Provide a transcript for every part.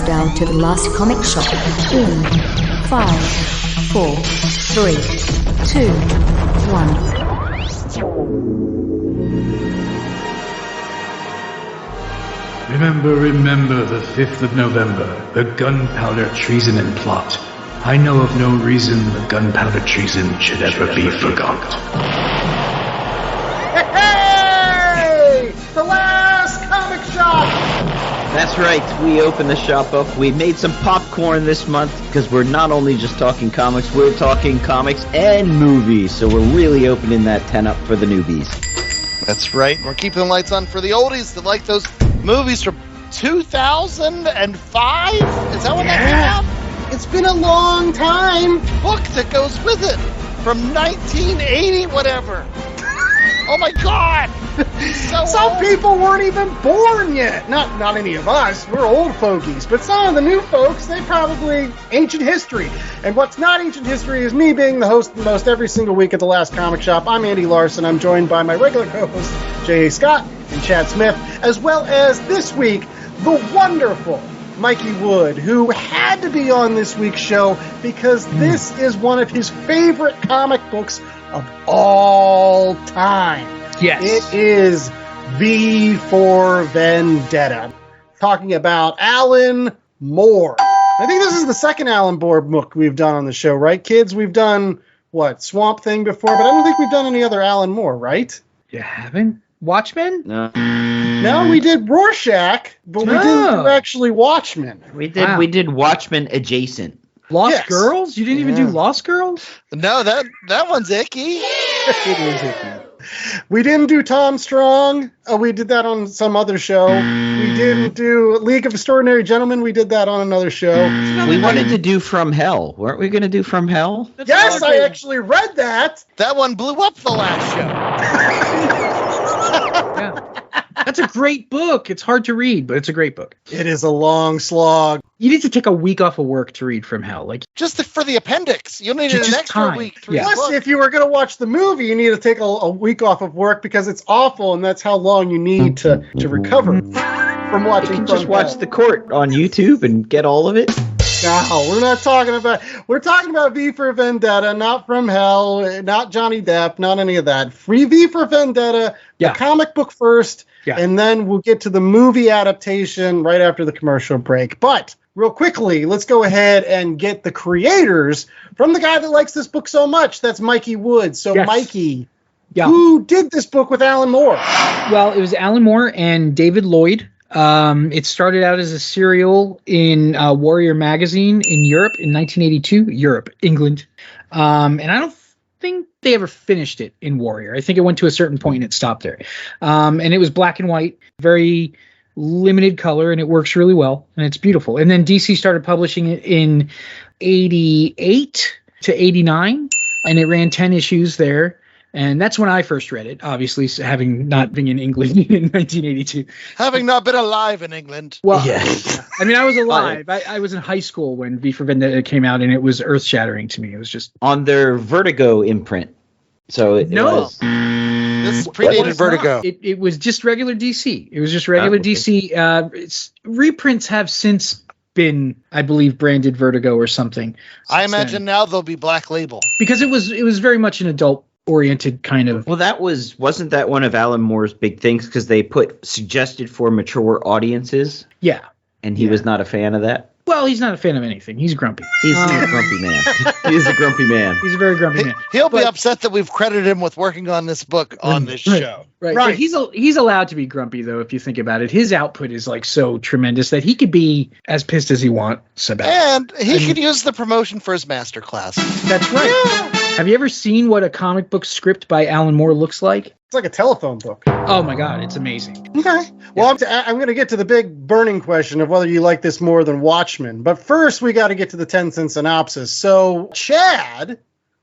countdown to the last comic shop in 5, 4, 3, 2, 1. Remember the 5th of November, the gunpowder treason and plot. I know of no reason the gunpowder treason should ever be forgot. Hey! The last comic shop! That's right, we opened the shop up. We made some popcorn this month because we're not only just talking comics, we're talking comics and movies. So we're really opening that tent up for the newbies. That's right, we're keeping the lights on for the oldies that like those movies from 2005? Is that when that came out? It's been a long time. Book that goes with it from 1980, whatever. Oh my God! So some people weren't even born yet. Not any of us. We're old fogies. But some of the new folks, they probably ancient history. And what's not ancient history is me being the host most every single week at the Last Comic Shop. I'm Andy Larson. I'm joined by my regular co-hosts, J.A. Scott and Chad Smith, as well as this week, the wonderful Mikey Wood, who had to be on this week's show because this is one of his favorite comic books of all time. Yes. It is V for Vendetta, talking about Alan Moore. I think this is the second Alan Moore book we've done on the show, right, kids? We've done, Swamp Thing before, but I don't think we've done any other Alan Moore, right? You haven't? Watchmen? No, we did Rorschach, but we didn't do actually Watchmen. We did Watchmen adjacent. Lost Girls? You didn't even do Lost Girls? No, that one's icky. It is icky. We didn't do Tom Strong. We did that on some other show. We didn't do League of Extraordinary Gentlemen. We did that on another show. We wanted to do From Hell. Weren't we going to do From Hell? Yes, I actually read that. That one blew up the last show. Yeah. That's a great book. It's hard to read, but it's a great book. It is a long slog. You need to take a week off of work to read From Hell. Just for the appendix. You'll need an extra time. week. Plus, if you were going to watch the movie, you need to take a week off of work because it's awful, and that's how long you need to recover from watching. You can just watch The Court on YouTube and get all of it. No, we're not talking about. We're talking about V for Vendetta, not From Hell, not Johnny Depp, not any of that. Free V for Vendetta, the comic book first, and then we'll get to the movie adaptation right after the commercial break. But real quickly, let's go ahead and get the creators from the guy that likes this book so much. That's Mikey Wood. So, Mikey, who did this book with Alan Moore? Well, it was Alan Moore and David Lloyd. It started out as a serial in Warrior magazine in Europe in 1982, England. And I don't think they ever finished it in Warrior. I think it went to a certain point and it stopped there. And it was black and white, very limited color, and it works really well, and it's beautiful. And then DC started publishing it in 88 to 89, and it ran 10 issues there. And that's when I first read it, obviously, having not been in England in 1982. Having not been alive in England. Well, I mean, I was alive. I was in high school when V for Vendetta came out, and it was earth-shattering to me. It was just... On their Vertigo imprint. So it was... This predated Vertigo. It was just regular DC. It was just regular DC. Reprints have since been, I believe, branded Vertigo or something. I imagine now they'll be Black Label. Because it was very much an adult-oriented kind of... Well, wasn't that one of Alan Moore's big things? Because they suggested for mature audiences. Yeah. And he was not a fan of that? Well, he's not a fan of anything. He's grumpy. He's a grumpy man. He's a grumpy man. He's a very grumpy man. He'll be upset that we've credited him with working on this book on this show. Right. But he's allowed to be grumpy, though, if you think about it. His output is like so tremendous that he could be as pissed as he wants about it. And he could use the promotion for his masterclass. That's right. Yeah. Have you ever seen what a comic book script by Alan Moore looks like? It's like a telephone book. Oh, my God. It's amazing. Okay. Well, I'm going to get to the big burning question of whether you like this more than Watchmen. But first, we got to get to the 10-cent synopsis. So, Chad,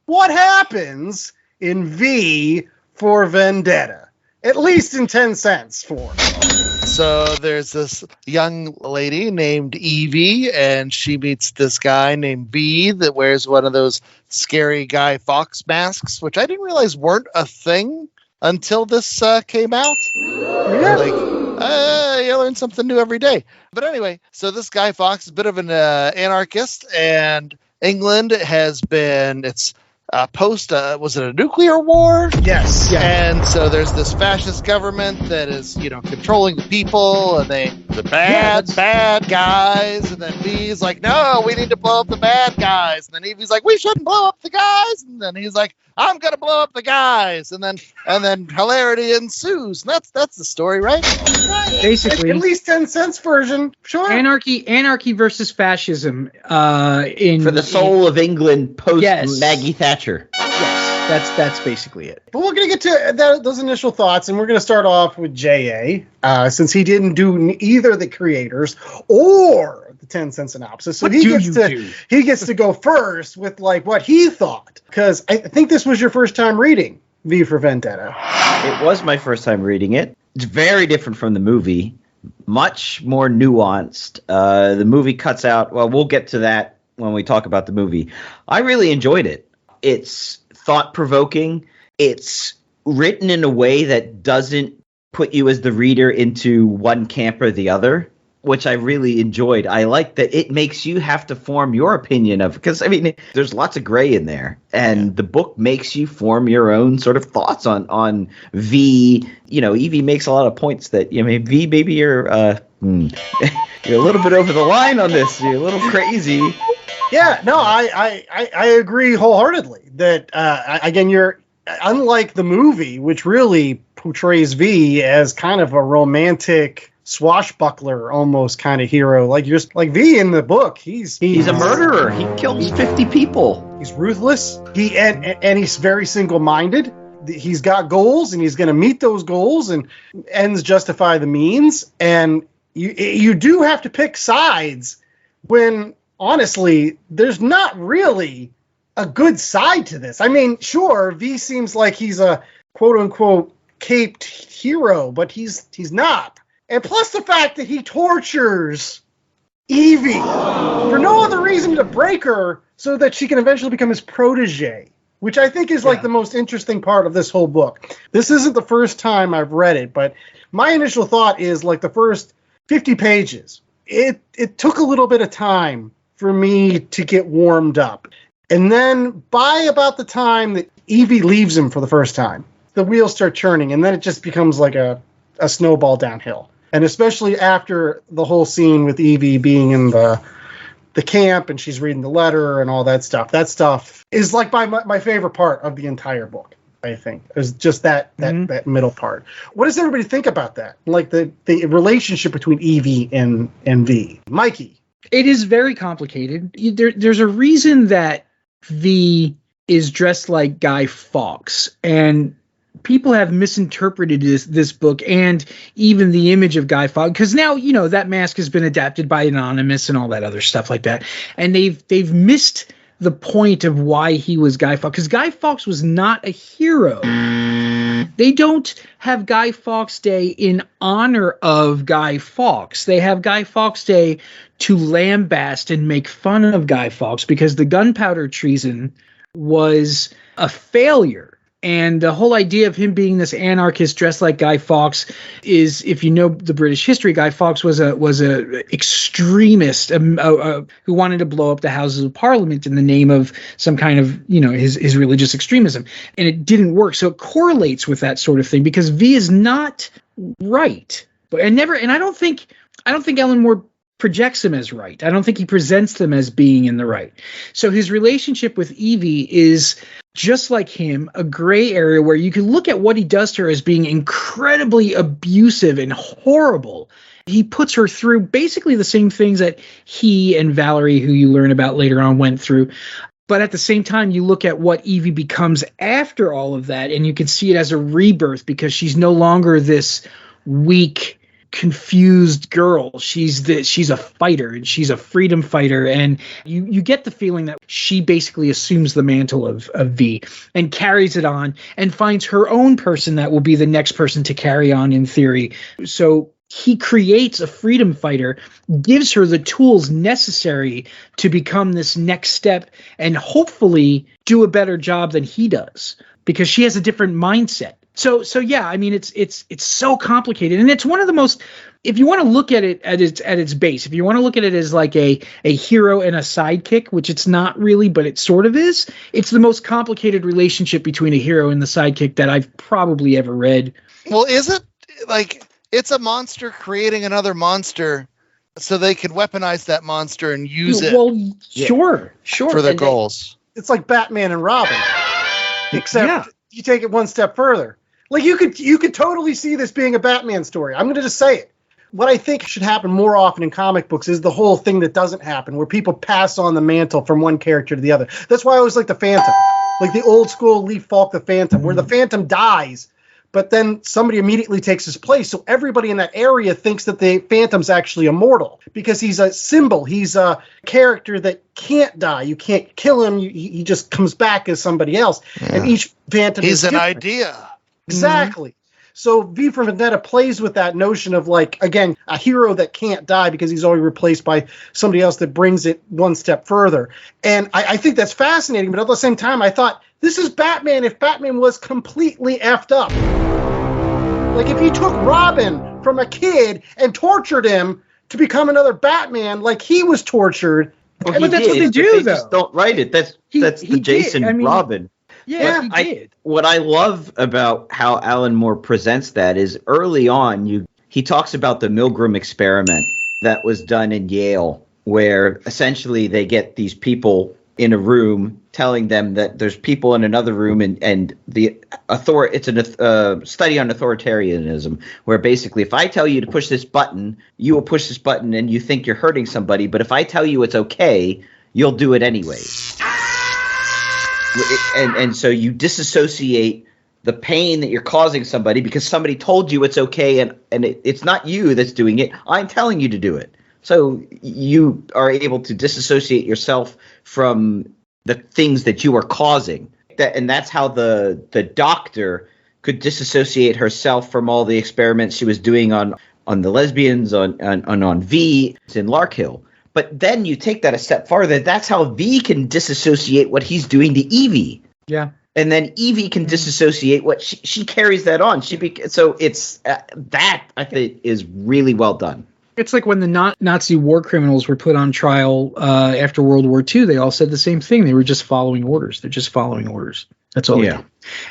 what happens in V for Vendetta? At least in 10 cents for. So there's this young lady named Evie, and she meets this guy named B that wears one of those scary Guy Fawkes masks, which I didn't realize weren't a thing until this came out. Yeah. You learn something new every day. But anyway, so this Guy Fawkes is a bit of an anarchist, and England has been, it's post, was it a nuclear war? Yes. Yeah. And so there's this fascist government that is, controlling the people, and the bad guys. And then V's like, no, we need to blow up the bad guys. And then Evie's like, we shouldn't blow up the guys. And then he's like, I'm gonna blow up the guys. And then hilarity ensues. And that's the story, right? Basically, At least 10 cents version. Sure. Anarchy versus fascism. For the soul of England post Yes. Maggie Thatcher. Yes, that's basically it. But we're going to get to those initial thoughts, and we're going to start off with J.A., since he didn't do either the creators or the 10-cent synopsis. So What he do gets you to do? he gets to go first with like what he thought, because I think this was your first time reading V for Vendetta. It was my first time reading it. It's very different from the movie, much more nuanced. The movie cuts out, well, we'll get to that when we talk about the movie. I really enjoyed it. It's thought-provoking. It's written in a way that doesn't put you as the reader into one camp or the other, which I really enjoyed. I like that it makes you have to form your opinion of, because, there's lots of gray in there, and the book makes you form your own sort of thoughts on V. Evie makes a lot of points that, V, maybe you're you're a little bit over the line on this. You're a little crazy. Yeah, no, I agree wholeheartedly that, again, you're unlike the movie, which really portrays V as kind of a romantic swashbuckler almost kind of hero. Like V in the book, he's a murderer. He kills 50 people. He's ruthless. And he's very single-minded. He's got goals, and he's going to meet those goals, and ends justify the means. And you do have to pick sides when, honestly, there's not really a good side to this. Sure, V seems like he's a quote-unquote caped hero, but he's not. And plus the fact that he tortures Evie for no other reason to break her so that she can eventually become his protege, which I think is like the most interesting part of this whole book. This isn't the first time I've read it, but my initial thought is like the first 50 pages. It took a little bit of time for me to get warmed up. And then by about the time that Evie leaves him for the first time, the wheels start churning, and then it just becomes like a snowball downhill. And especially after the whole scene with Evie being in the camp and she's reading the letter and all that stuff. That stuff is like my favorite part of the entire book, I think. It's just that middle part. What does everybody think about that? Like the relationship between Evie and V. Mikey. It is very complicated. There's a reason that V is dressed like Guy Fawkes, and people have misinterpreted this book and even the image of Guy Fawkes, because now that mask has been adapted by Anonymous and all that other stuff like that, and they've missed the point of why he was Guy Fawkes, because Guy Fawkes was not a hero. They don't have Guy Fawkes Day in honor of Guy Fawkes. They have Guy Fawkes Day to lambast and make fun of Guy Fawkes because the gunpowder treason was a failure. And the whole idea of him being this anarchist dressed like Guy Fawkes is, if you know the British history, Guy Fawkes was a extremist who wanted to blow up the Houses of Parliament in the name of some kind of his religious extremism, and it didn't work. So it correlates with that sort of thing because V is not right, and I don't think Alan Moore projects him as right. I don't think he presents them as being in the right. So his relationship with Evie is just like him, a gray area where you can look at what he does to her as being incredibly abusive and horrible. He puts her through basically the same things that he and Valerie, who you learn about later on, went through. But at the same time, you look at what Evie becomes after all of that, and you can see it as a rebirth because she's no longer this weak, confused girl. She's a fighter, and she's a freedom fighter, and you get the feeling that she basically assumes the mantle of V and carries it on and finds her own person that will be the next person to carry on in theory. So he creates a freedom fighter, gives her the tools necessary to become this next step and hopefully do a better job than he does, because she has a different mindset. So yeah, I mean, it's so complicated, and it's one of the most. If you want to look at it at its base, if you want to look at it as like a hero and a sidekick, which it's not really, but it sort of is, it's the most complicated relationship between a hero and the sidekick that I've probably ever read. Well, is it like it's a monster creating another monster so they can weaponize that monster and use it? Well, sure. For their goals. It's like Batman and Robin, except you take it one step further. Like you could totally see this being a Batman story. I'm going to just say it. What I think should happen more often in comic books is the whole thing that doesn't happen, where people pass on the mantle from one character to the other. That's why I always like the Phantom, like the old school Lee Falk, the Phantom, where the Phantom dies, but then somebody immediately takes his place. So everybody in that area thinks that the Phantom's actually immortal because he's a symbol. He's a character that can't die. You can't kill him. He just comes back as somebody else. Yeah. And each Phantom is an different. Idea. Exactly. So V for Vendetta plays with that notion of, like, again, a hero that can't die because he's already replaced by somebody else that brings it one step further. And I think that's fascinating. But at the same time, I thought, this is Batman if Batman was completely effed up. Like, if you took Robin from a kid and tortured him to become another Batman like he was tortured. Well, but that's what they do, though. Just don't write it. That's the Jason Robin. Yeah, he did. What I love about how Alan Moore presents that is early on, he talks about the Milgram Experiment that was done in Yale, where essentially they get these people in a room telling them that there's people in another room, and it's a study on authoritarianism, where basically if I tell you to push this button, you will push this button and you think you're hurting somebody, but if I tell you it's okay, you'll do it anyways. And so you disassociate the pain that you're causing somebody because somebody told you it's okay, and it's not you that's doing it. I'm telling you to do it. So you are able to disassociate yourself from the things that you are causing. And that's how the doctor could disassociate herself from all the experiments she was doing on the lesbians, on V in Larkhill. But then you take that a step farther. That's how V can disassociate what he's doing to Evie. Yeah. And then Evie can disassociate what she carries that on. So it's that I think is really well done. It's like when the Nazi war criminals were put on trial after World War II. They all said the same thing. They were just following orders. They're just following orders. That's all. Yeah.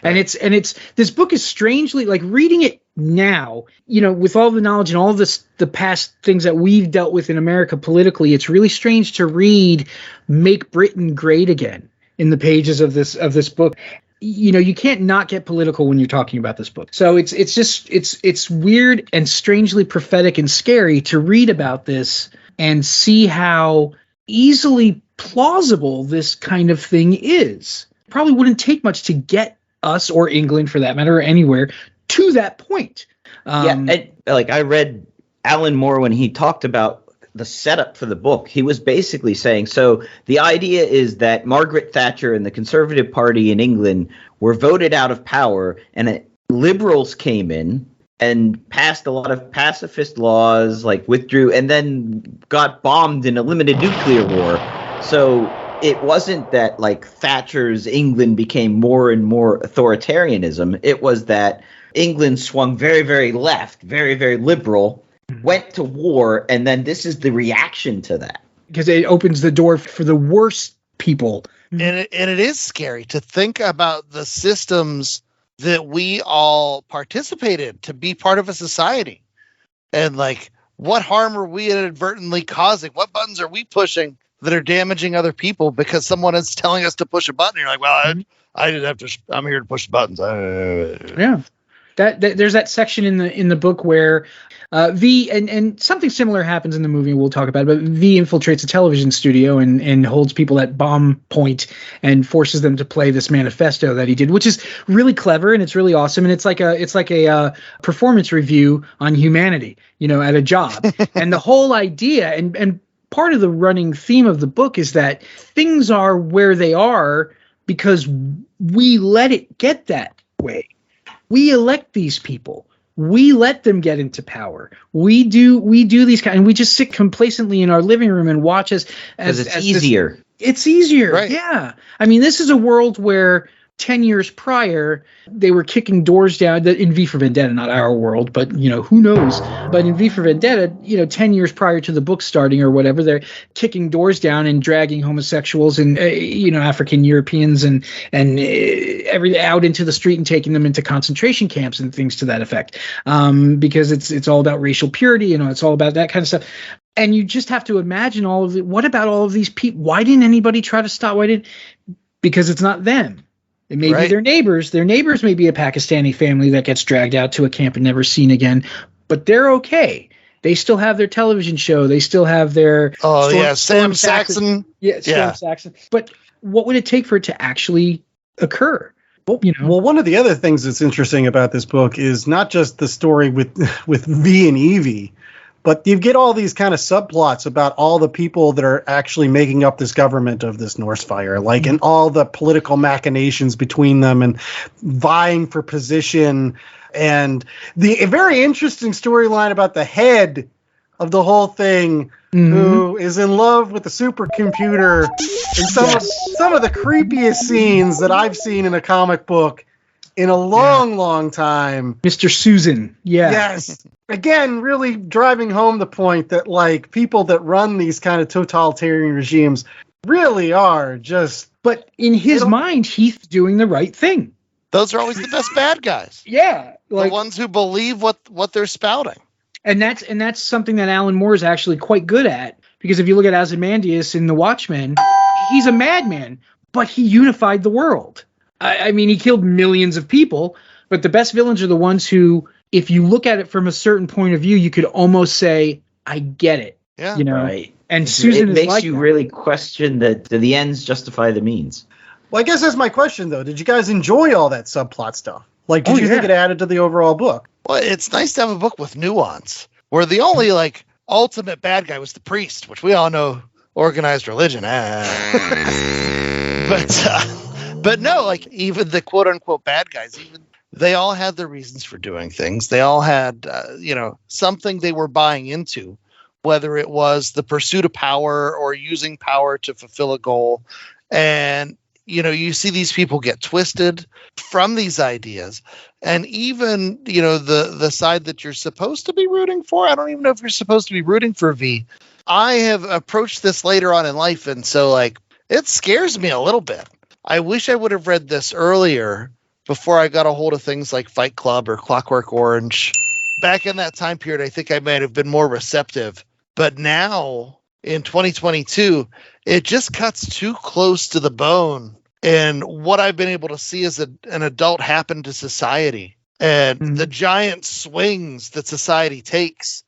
And it's this book is strangely, like, reading it now, with all the knowledge and all the past things that we've dealt with in America politically, it's really strange to read "Make Britain Great Again" in the pages of this book. You can't not get political when you're talking about this book. So it's weird and strangely prophetic and scary to read about this and see how easily plausible this kind of thing is. Probably wouldn't take much to get us, or England for that matter, or anywhere, to that point. I read Alan Moore when he talked about the setup for the book. He was basically saying, so the idea is that Margaret Thatcher and the Conservative Party in England were voted out of power, and liberals came in and passed a lot of pacifist laws, like withdrew, and then got bombed in a limited nuclear war. So it wasn't that, like, Thatcher's England became more and more authoritarianism. It was that England swung very, very left, very, very liberal, went to war, and then this is the reaction to that. Because it opens the door for the worst people. And it is scary to think about the systems that we all participated to be part of a society. And, like, what harm are we inadvertently causing? What buttons are we pushing that are damaging other people because someone is telling us to push a button? You're like, well, I didn't have to. I'm here to push the buttons. Yeah. That there's that section in the book where V and something similar happens in the movie. We'll talk about it, but V infiltrates a television studio and holds people at bomb point and forces them to play this manifesto that he did, which is really clever and it's really awesome. And it's like a performance review on humanity, at a job. And the whole idea and part of the running theme of the book is that things are where they are because we let it get that way. We elect these people. We let them get into power. We do these kind, and we just sit complacently in our living room and watch as it's easier. It's easier. Right. Yeah. I mean, this is a world where 10 years prior, they were kicking doors down in V for Vendetta, not our world, but, who knows? But in V for Vendetta, 10 years prior to the book starting or whatever, they're kicking doors down and dragging homosexuals and, African Europeans and every out into the street and taking them into concentration camps and things to that effect. Because it's all about racial purity, it's all about that kind of stuff. And you just have to imagine what about all of these people? Why didn't anybody try to stop? Because it's not them. It may be their neighbors. Their neighbors may be a Pakistani family that gets dragged out to a camp and never seen again, but they're okay. They still have their television show. They still have their Sam Saxon. Sam Saxon. But what would it take for it to actually occur? Well, one of the other things that's interesting about this book is not just the story with V and Evie, but you get all these kind of subplots about all the people that are actually making up this government of this Northfire, and all the political machinations between them and vying for position. And a very interesting storyline about the head of the whole thing, who is in love with the supercomputer. And some of the creepiest scenes that I've seen in a comic book in a long time. Mr. Susan. Yeah. Yes. Again, really driving home the point that people that run these kind of totalitarian regimes really are just. But in his mind, he's doing the right thing. Those are always the best bad guys. Yeah. The ones who believe what they're spouting. And that's something that Alan Moore is actually quite good at. Because if you look at Ozymandias in The Watchmen, he's a madman, but he unified the world. I mean, he killed millions of people, but the best villains are the ones who, if you look at it from a certain point of view, you could almost say, I get it. Yeah. Right. And Susan it is makes like you that. really question that the ends justify the means. Well, I guess that's my question, though. Did you guys enjoy all that subplot stuff? Did you think it added to the overall book? Well, it's nice to have a book with nuance, where the only, ultimate bad guy was the priest, which we all know, organized religion. But no, even the quote-unquote bad guys, they all had their reasons for doing things. They all had, something they were buying into, whether it was the pursuit of power or using power to fulfill a goal. And, you see these people get twisted from these ideas. And even, the side that you're supposed to be rooting for, I don't even know if you're supposed to be rooting for V. I have approached this later on in life, and so, it scares me a little bit. I wish I would have read this earlier before I got a hold of things like Fight Club or Clockwork Orange. Back in that time period, I think I might have been more receptive. But now, in 2022, it just cuts too close to the bone. And what I've been able to see as an adult happen to society and the giant swings that society takes,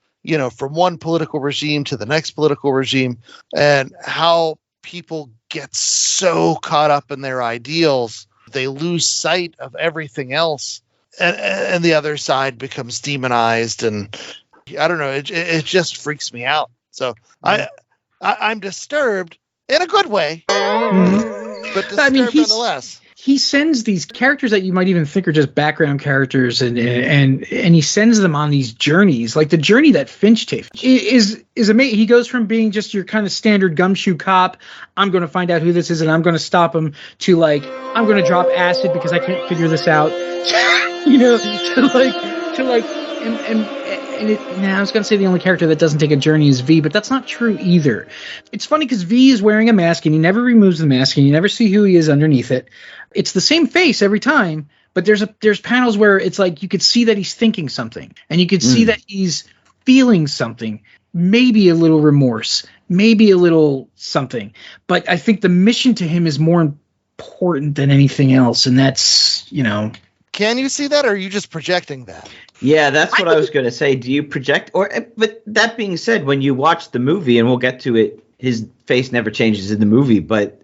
from one political regime to the next political regime, and how people get so caught up in their ideals, they lose sight of everything else, and the other side becomes demonized. And I don't know, it just freaks me out. So I'm disturbed in a good way, but disturbed nonetheless. He sends these characters that you might even think are just background characters, and he sends them on these journeys. Like the journey that Finch takes is amazing. He goes from being just your kind of standard gumshoe cop, I'm going to find out who this is and I'm going to stop him, to I'm going to drop acid because I can't figure this out. I was going to say the only character that doesn't take a journey is V, but that's not true either. It's funny because V is wearing a mask and he never removes the mask and you never see who he is underneath it. It's the same face every time, but there's panels where it's you could see that he's thinking something and you could see that he's feeling something, maybe a little remorse, maybe a little something. But I think the mission to him is more important than anything else, and that's, Can you see that, or are you just projecting that? Yeah, that's what I was going to say. Do you project? But that being said, when you watch the movie, and we'll get to it, his face never changes in the movie, but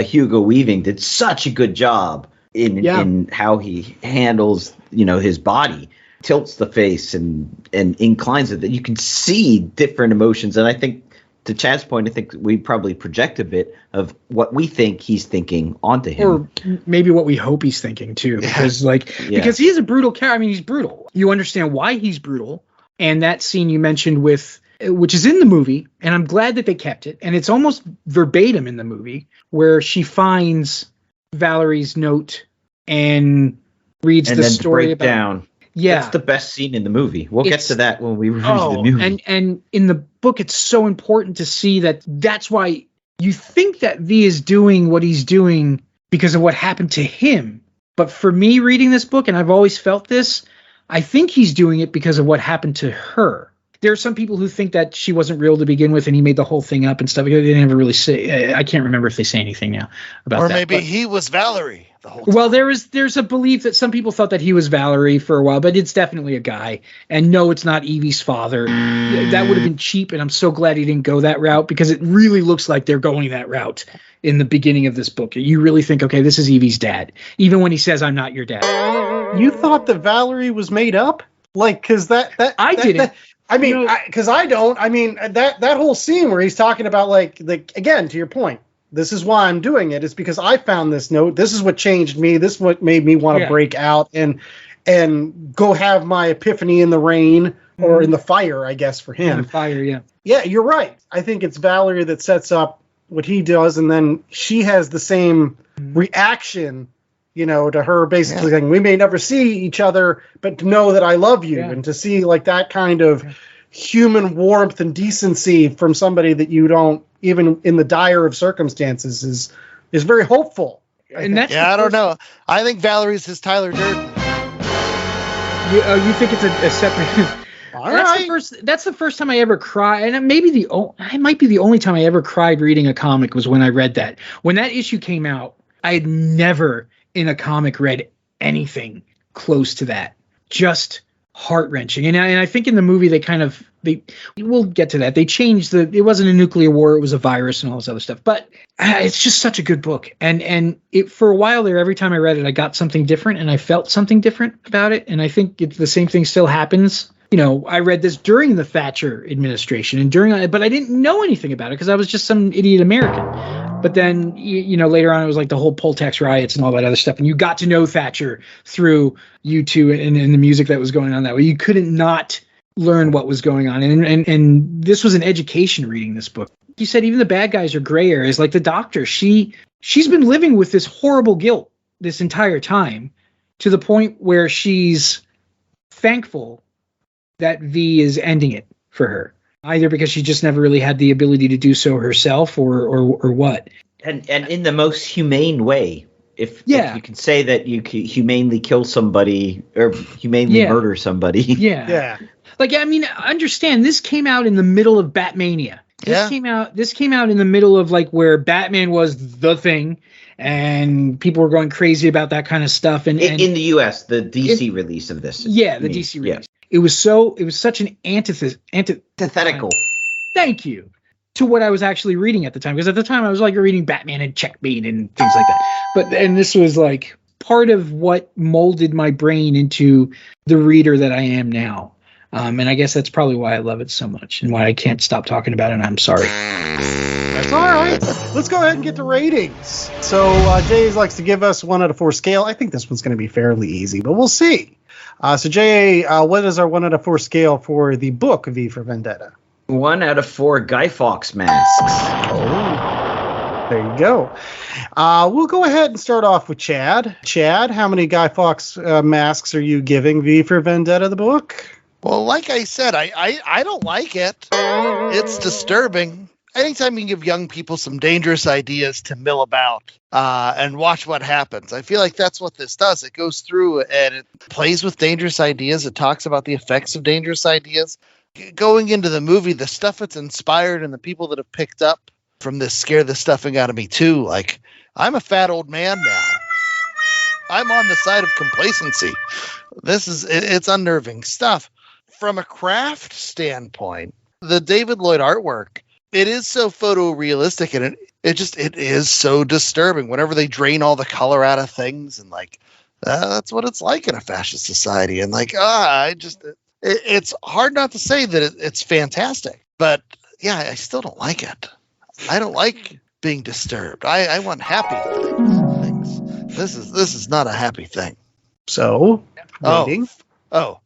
Hugo Weaving did such a good job in how he handles, his body, tilts the face and inclines it, that you can see different emotions. And I think, to Chad's point, I think we probably project a bit of what we think he's thinking onto him. Or maybe what we hope he's thinking, too. Because, because he's a brutal character. I mean, he's brutal. You understand why he's brutal. And that scene you mentioned which is in the movie, and I'm glad that they kept it, and it's almost verbatim in the movie, where she finds Valerie's note and reads And the then story break about down. Yeah, That's the best scene in the movie. We'll get to that when we review the movie. And in the book, it's so important to see that that's why you think that V is doing what he's doing because of what happened to him. But for me, reading this book, and I've always felt this, I think he's doing it because of what happened to her. There are some people who think that she wasn't real to begin with and he made the whole thing up and stuff. They never really say, I can't remember if they say anything now about that. Or maybe he was Valerie the whole time. Well, there's a belief that some people thought that he was Valerie for a while, but it's definitely a guy. And no, it's not Evie's father. That would have been cheap, and I'm so glad he didn't go that route because it really looks like they're going that route in the beginning of this book. You really think, okay, this is Evie's dad, even when he says, I'm not your dad. You thought that Valerie was made up? Like, because I didn't. I mean, because I don't. I mean, that whole scene where he's talking about like again, to your point, this is why I'm doing it. Is because I found this note. This is what changed me. This is what made me want to break out and go have my epiphany in the rain or in the fire, I guess, for him. In the fire, yeah. Yeah, you're right. I think it's Valerie that sets up what he does, and then she has the same reaction, you know, to her basically saying, we may never see each other, but to know that I love you, and to see like that kind of human warmth and decency from somebody that you don't, even in the dire of circumstances, is very hopeful. And that's I don't know. I think Valerie's his Tyler Durden. You think it's a separate... That's the first time I ever cried, and it might be the only time I ever cried reading a comic was when I read that. When that issue came out, I had never in a comic read anything close to that. Just heart-wrenching. And I think in the movie we'll get to that. They changed it wasn't a nuclear war, it was a virus and all this other stuff. But it's just such a good book. And it, for a while there, every time I read it, I got something different and I felt something different about it. And I think the same thing still happens. You know, I read this during the Thatcher administration but I didn't know anything about it because I was just some idiot American. But then, you know, later on, it was like the whole poll tax riots and all that other stuff. And you got to know Thatcher through U2 and the music that was going on that way. You couldn't not learn what was going on. And this was an education reading this book. You said even the bad guys are gray areas. Like the doctor, she's been living with this horrible guilt this entire time to the point where she's thankful that V is ending it for her. Either because she just never really had the ability to do so herself or what. And in the most humane way. If you can say that you humanely kill somebody or humanely murder somebody. Yeah. Like, I mean, understand, this came out in the middle of Batmania. This came out in the middle of like where Batman was the thing and people were going crazy about that kind of stuff. And in the US, the DC release of this. Yeah, the DC release. It was such an antithetical. Thank you. To what I was actually reading at the time. Because at the time I was like reading Batman and Checkmate and things like that. And this was like part of what molded my brain into the reader that I am now. And I guess that's probably why I love it so much and why I can't stop talking about it. And I'm sorry. That's all right. Let's go ahead and get to ratings. So Jay likes to give us 1 out of 4 scale. I think this one's going to be fairly easy, but we'll see. So Jay, what is our 1 out of 4 scale for the book V for Vendetta? 1 out of 4 Guy Fawkes masks. Oh, there you go. We'll go ahead and start off with Chad. Chad, how many Guy Fawkes masks are you giving V for Vendetta, the book? Well, like I said, I don't like it. It's disturbing. Anytime you can give young people some dangerous ideas to mill about and watch what happens. I feel like that's what this does. It goes through and it plays with dangerous ideas. It talks about the effects of dangerous ideas. Going into the movie, the stuff it's inspired and the people that have picked up from this scare the stuffing out of me too. Like, I'm a fat old man now. I'm on the side of complacency. It's unnerving stuff. From a craft standpoint, the David Lloyd artwork, it is so photorealistic and it is so disturbing whenever they drain all the color out of things and like that's what it's like in a fascist society. And like, it's hard not to say that it's fantastic, but yeah, I still don't like it. I don't like being disturbed. I want happy things. This is not a happy thing. So, rating? 4.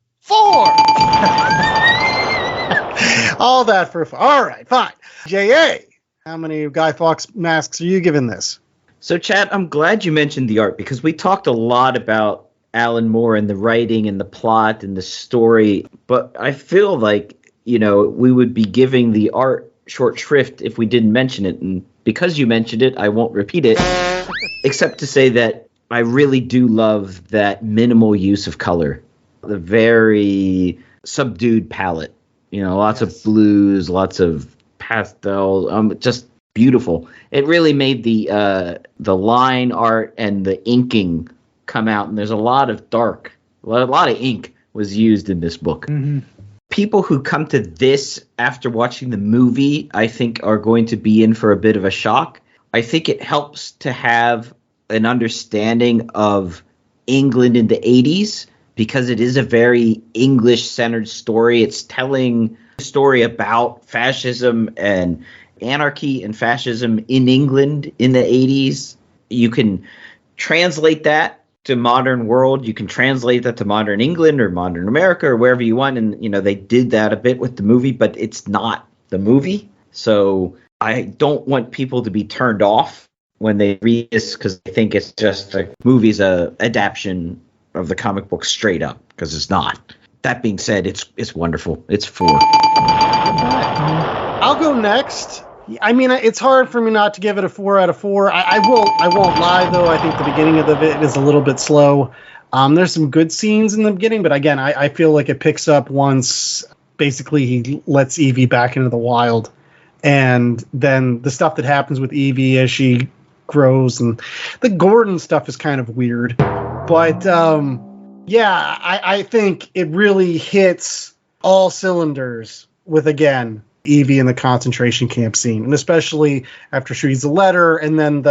All that for all right, fine. J.A., how many Guy Fawkes masks are you giving this? So, Chad, I'm glad you mentioned the art because we talked a lot about Alan Moore and the writing and the plot and the story, but I feel like, we would be giving the art short shrift if we didn't mention it. And because you mentioned it, I won't repeat it, except to say that I really do love that minimal use of color, the very subdued palette, lots of blues, lots of pastels, just beautiful. It really made the line art and the inking come out, and there's a lot of a lot of ink was used in this book. Mm-hmm. People who come to this after watching the movie, I think, are going to be in for a bit of a shock. I think it helps to have an understanding of England in the 80s because it is a very English-centered story. It's telling a story about fascism and anarchy and fascism in England in the 80s. You can translate that to modern world. You can translate that to modern England or modern America or wherever you want. And, they did that a bit with the movie, but it's not the movie. So I don't want people to be turned off when they read this because they think it's just a movie's a adaptation of the comic book straight up, because it's not. That being said, it's wonderful. It's 4. I'll go next. I mean, it's hard for me not to give it a 4 out of 4. I won't lie, though. I think the beginning of it is a little bit slow. There's some good scenes in the beginning, but again, I feel like it picks up once basically he lets Evie back into the wild. And then the stuff that happens with Evie as she grows, and the Gordon stuff is kind of weird. But I think it really hits all cylinders with, again, Evie in the concentration camp scene, and especially after she reads the letter, and then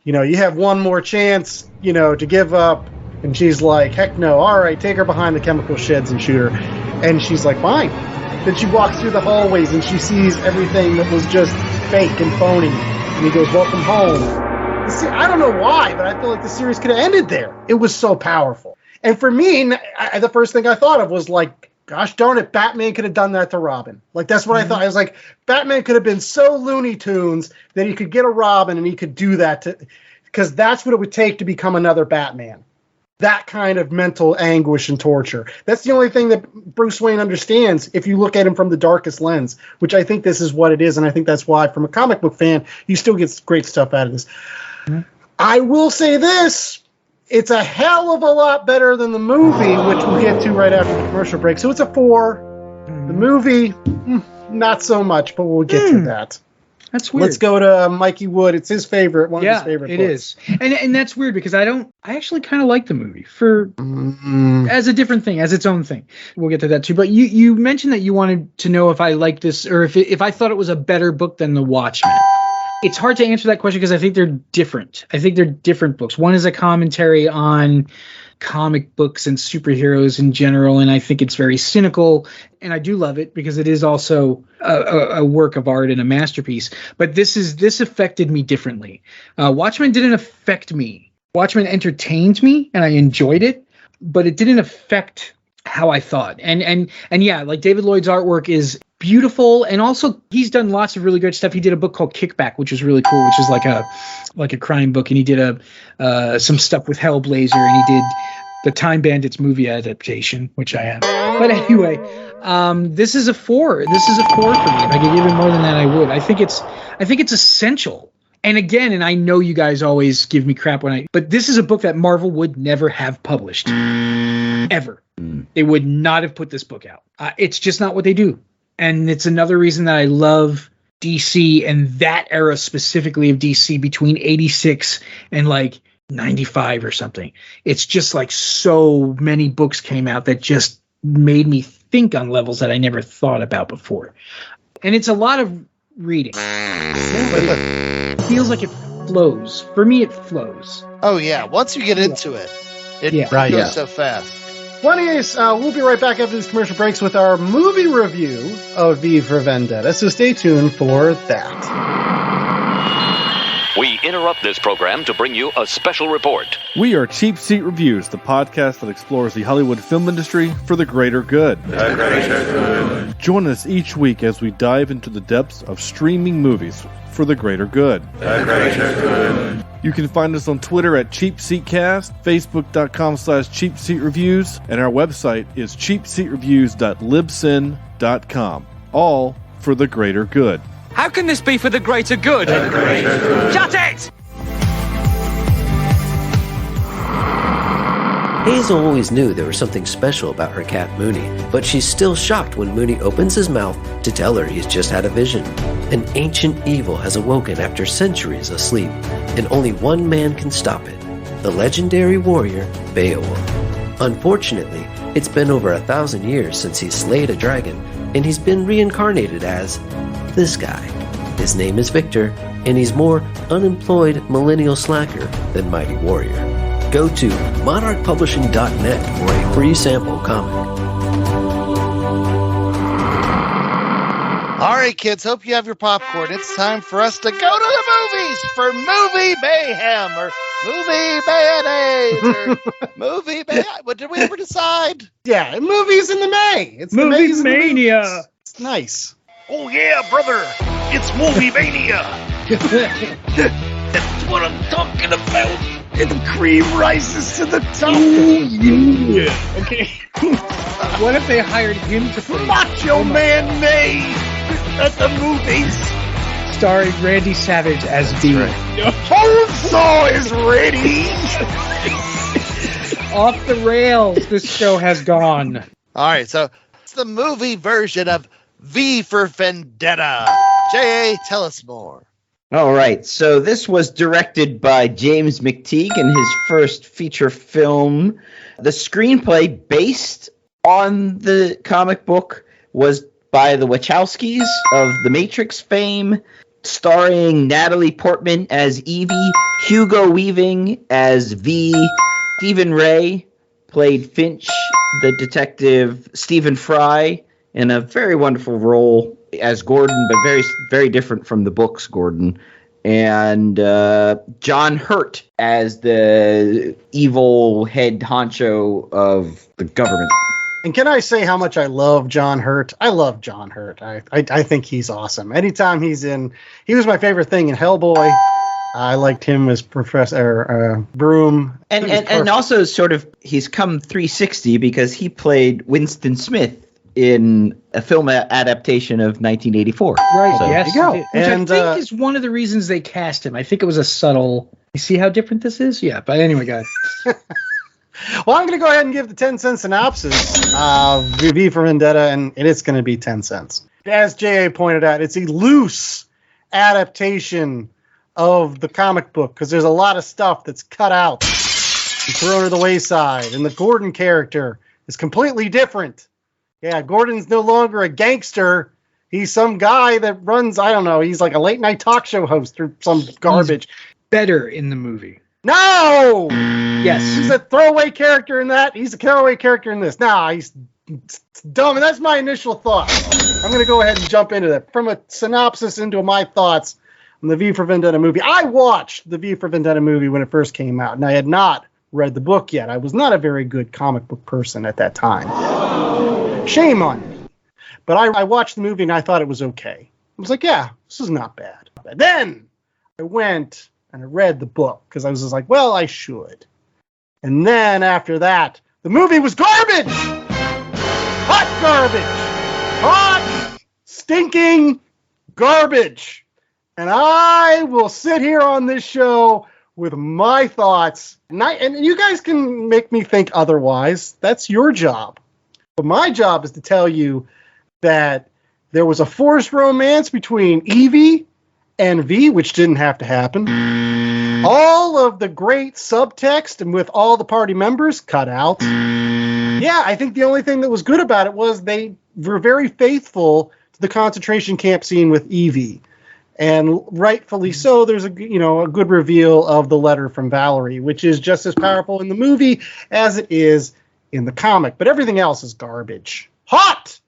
you have one more chance, to give up, and she's like, heck no, all right, take her behind the chemical sheds and shoot her, and she's like, fine. Then she walks through the hallways, and she sees everything that was just fake and phony, and he goes, welcome home. See, I don't know why, but I feel like the series could have ended there. It was so powerful. And for me, the first thing I thought of was like, gosh darn it, Batman could have done that to Robin. Like, that's what I thought. I was like, Batman could have been so Looney Tunes that he could get a Robin and he could do that because that's what it would take to become another Batman. That kind of mental anguish and torture. That's the only thing that Bruce Wayne understands if you look at him from the darkest lens, which I think this is what it is. And I think that's why, from a comic book fan, you still get great stuff out of this. Mm-hmm. I will say this. It's a hell of a lot better than the movie, which we'll get to right after the commercial break. So it's a 4. The movie, not so much, but we'll get to that. That's weird. Let's go to Mikey Wood. It's his favorite, one of his favorite books. It is. And that's weird because I actually kind of like the movie as a different thing, as its own thing. We'll get to that too. But you mentioned that you wanted to know if I liked this or if I thought it was a better book than The Watchmen. It's hard to answer that question because I think they're different. I think they're different books. One is a commentary on comic books and superheroes in general, and I think it's very cynical, and I do love it because it is also a work of art and a masterpiece. But this affected me differently. Watchmen didn't affect me. Watchmen entertained me, and I enjoyed it, but it didn't affect how I thought. And yeah, like David Lloyd's artwork is beautiful, and also he's done lots of really good stuff. He did a book called Kickback, which is really cool, which is like a crime book, and he did some stuff with Hellblazer, and he did the Time Bandits movie adaptation, which I have. But anyway, this is a 4. This is a 4 for me. If I could give it more than that, I would. I think it's essential. And again, and I know you guys always give me crap but this is a book that Marvel would never have published. Ever. They would not have put this book out. It's just not what they do. And it's another reason that I love DC and that era specifically of DC between 86 and like 95 or something. It's just like so many books came out that just made me think on levels that I never thought about before. And it's a lot of reading. But it feels like it flows. For me, it flows. Oh, yeah. Once you get into it, it goes so fast. We'll be right back after these commercial breaks with our movie review of V for Vendetta, so stay tuned for that. We interrupt this program to bring you a special report. We are Cheap Seat Reviews, the podcast that explores the Hollywood film industry for the greater good. The greater good. Join us each week as we dive into the depths of streaming movies for the greater good. The greater good. You can find us on Twitter at CheapSeatCast, Facebook.com/CheapSeatReviews, and our website is CheapSeatReviews.libsyn.com. All for the greater good. How can this be for the greater good? The greater good. Shut it! Hazel always knew there was something special about her cat Mooney, but she's still shocked when Mooney opens his mouth to tell her he's just had a vision. An ancient evil has awoken after centuries of sleep, and only one man can stop it, the legendary warrior Beowulf. Unfortunately, it's been over 1,000 years since he slayed a dragon, and he's been reincarnated as this guy. His name is Victor, and he's more unemployed millennial slacker than mighty warrior. Go to monarchpublishing.net for a free sample comic. All right, kids, hope you have your popcorn. It's time for us to go to the movies for movie mayhem or movie mayonnaise or movie What did we ever decide? Yeah, movies in the May. It's Movie the mania. It's nice. Oh yeah, brother, it's movie mania. That's what I'm talking about. And the cream rises to the top. Ooh, yeah. Okay. What if they hired him to play Macho Man May at the movies? starring Randy Savage as V? Chainsaw is ready. Off the rails, this show has gone. All right, so it's the movie version of V for Vendetta. J.A., tell us more. All right, so this was directed by James McTeague in his first feature film. The screenplay based on the comic book was by the Wachowskis of The Matrix fame, starring Natalie Portman as Evie, Hugo Weaving as V, Stephen Ray played Finch, the detective Stephen Fry, in a very wonderful role as Gordon, but very, very different from the book's Gordon. And John Hurt as the evil head honcho of the government. And can I say how much I love John Hurt? I love John Hurt. I think he's awesome. Anytime he's in, he was my favorite thing in Hellboy. I liked him as Professor Broom. And also sort of, he's come 360 because he played Winston Smith in a film adaptation of 1984. Right, so, yes. There you go. Which And, I think is one of the reasons they cast him. I think it was a subtle... You see how different this is? Yeah, but anyway, guys. Well, I'm going to go ahead and give the 10-cent synopsis of V for Vendetta, and it's going to be 10 cents. As J.A. pointed out, it's a loose adaptation of the comic book because there's a lot of stuff that's cut out and thrown to the wayside, and the Gordon character is completely different. Yeah, Gordon's no longer a gangster. He's some guy that runs, I don't know, he's like a late-night talk show host or some garbage. He's better in the movie. No! Yes. He's a throwaway character in that. He's a throwaway character in this. Nah, he's dumb, and that's my initial thought. I'm going to go ahead and jump into that. From a synopsis into my thoughts on the V for Vendetta movie. I watched the V for Vendetta movie when it first came out, and I had not read the book yet. I was not a very good comic book person at that time. Shame on me. But I watched the movie, and I thought it was okay. I was like, yeah, this is not bad. But then I went and I read the book because I was just like, well, I should. And then after that, the movie was garbage! Hot garbage! Hot, stinking garbage! And I will sit here on this show with my thoughts. And you guys can make me think otherwise. That's your job. But my job is to tell you that there was a forced romance between Evie and V, which didn't have to happen. All of the great subtext and with all the party members cut out. Yeah, I think the only thing that was good about it was they were very faithful to the concentration camp scene with Evie. And rightfully so, there's a good reveal of the letter from Valerie, which is just as powerful in the movie as it is in the comic. But everything else is garbage. Hot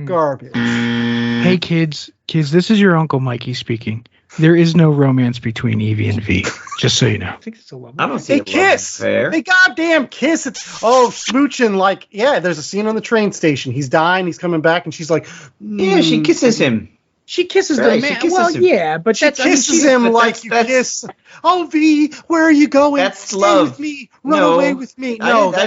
garbage. Hey, kids, this is your Uncle Mikey speaking. There is no romance between Evie and V, just so you know. I think it's a love. I don't see They kiss. They goddamn kiss. It's smooching. Like, yeah, there's a scene on the train station. He's dying. He's coming back, and she's like, yeah, she kisses him. She kisses Right, the she man. kisses Well, him. yeah, but she kisses him like you kiss. Oh, V, where are you going? That's Stay love. with me. Run away with me. No, I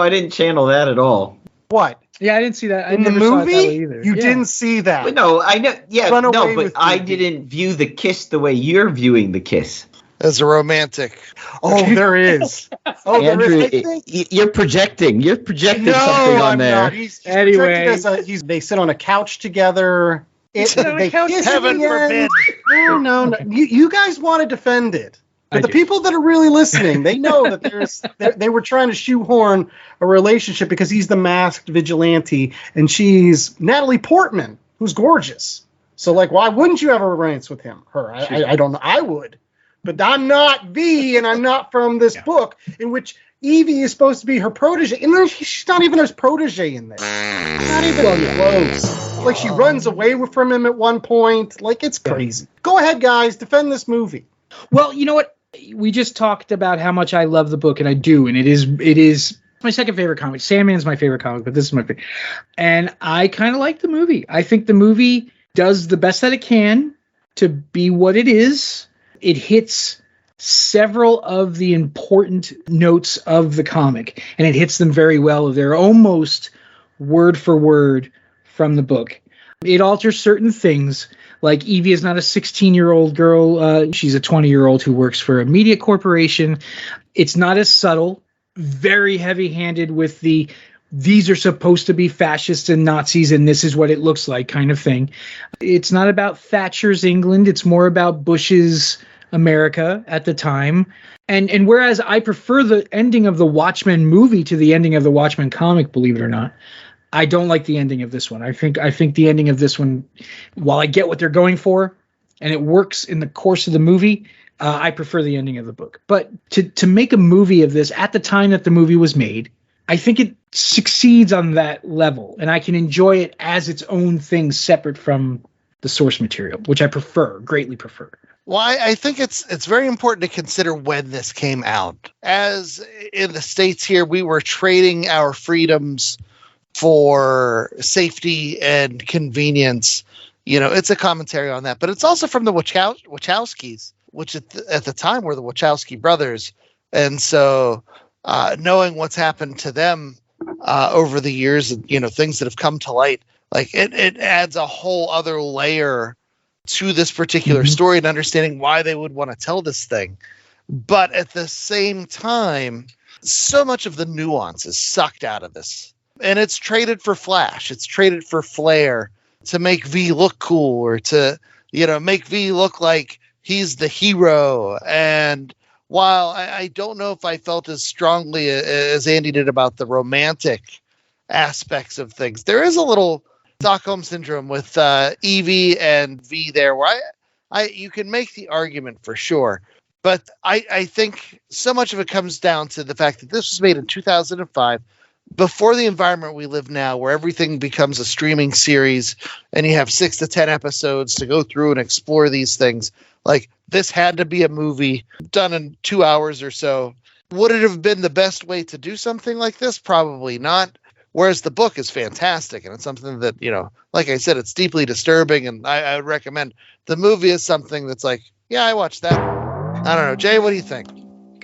didn't channel that at all. What? Yeah, I didn't see that. I In the never saw it that way movie, either. you Yeah. didn't see that. But no, I know. Yeah, Run no, away but with I me. didn't view the kiss the way you're viewing the kiss. As a romantic. Oh, there is. Oh, Andrew, there is. I think. you're projecting. You're projecting No, something on I'm there. not. He's projected they sit on a couch together. They kiss Heaven at the end. forbid. No. You guys want to defend it. But the people that are really listening, they know that they were trying to shoehorn a relationship because he's the masked vigilante and she's Natalie Portman, who's gorgeous. So, like, why wouldn't you have a romance with her? I don't know. I would. But I'm not V, and I'm not from this book in which Evie is supposed to be her protege. And then she's not even her protege in this. Not even close. Like, she runs away from him at one point. Like, it's crazy. Go ahead, guys. Defend this movie. Well, you know what? We just talked about how much I love the book, and I do, and it is my second favorite comic. Sandman's my favorite comic, but this is my favorite. And I kind of like the movie. I think the movie does the best that it can to be what it is. It hits several of the important notes of the comic, and it hits them very well. They're almost word for word from the book. It alters certain things. Like, Evie is not a 16-year-old girl. She's a 20-year-old who works for a media corporation. It's not as subtle, very heavy-handed with these are supposed to be fascists and Nazis and this is what it looks like kind of thing. It's not about Thatcher's England. It's more about Bush's America at the time. And whereas I prefer the ending of the Watchmen movie to the ending of the Watchmen comic, believe it or not, I don't like the ending of this one. I think the ending of this one, while I get what they're going for, and it works in the course of the movie, I prefer the ending of the book. But to make a movie of this at the time that the movie was made, I think it succeeds on that level, and I can enjoy it as its own thing separate from the source material, which I greatly prefer. Well, I think it's very important to consider when this came out. As in the States here, we were trading our freedoms for safety and convenience. You know, it's a commentary on that, but it's also from the Wachowskis, which at the time were the Wachowski brothers. And so knowing what's happened to them over the years and, you know, things that have come to light, like it adds a whole other layer to this particular story and understanding why they would want to tell this thing. But at the same time, so much of the nuance is sucked out of this. And it's traded for flash. It's traded for flair to make V look cool or to, you know, make V look like he's the hero. And while I don't know if I felt as strongly as Andy did about the romantic aspects of things, there is a little Stockholm syndrome with Evie and V there where you can make the argument for sure. But I think so much of it comes down to the fact that this was made in 2005. Before the environment we live now, where everything becomes a streaming series and you have 6 to 10 episodes to go through and explore these things, like, this had to be a movie done in 2 hours or so. Would it have been the best way to do something like this? Probably not. Whereas the book is fantastic, and it's something that, you know, like I said, it's deeply disturbing, and I would recommend. The movie is something that's like, yeah, I watched that. I don't know. Jay, what do you think?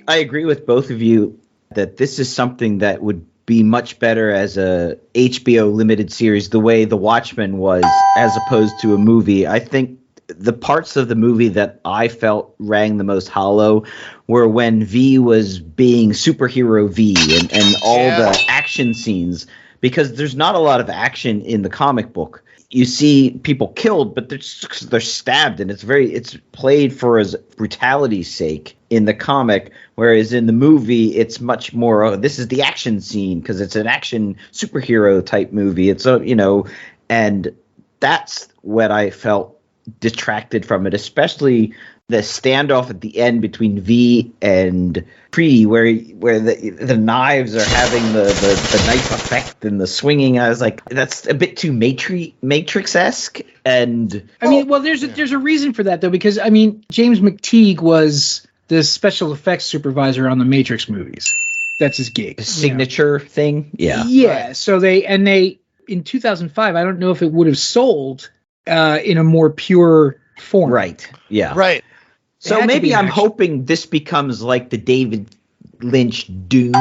I agree with both of you that this is something that would be much better as a HBO limited series, the way The Watchmen was, as opposed to a movie. I think the parts of the movie that I felt rang the most hollow were when V was being superhero V and all the action scenes, because there's not a lot of action in the comic book. You see people killed, but they're stabbed, and it's played for as brutality's sake in the comic, whereas in the movie it's much more, this is the action scene because it's an action superhero type movie. It's and that's what I felt detracted from it, especially the standoff at the end between V and Pre, where the knives are having the knife effect and the swinging. I was like, that's a bit too Matrix-esque. And I mean, well, there's a reason for that though, because I mean, James McTeague was the special effects supervisor on the Matrix movies. That's his gig, signature thing. Yeah. Right. So they in 2005. I don't know if it would have sold in a more pure form. Right. Yeah. Right. So maybe I'm hoping this becomes like the David Lynch Dune,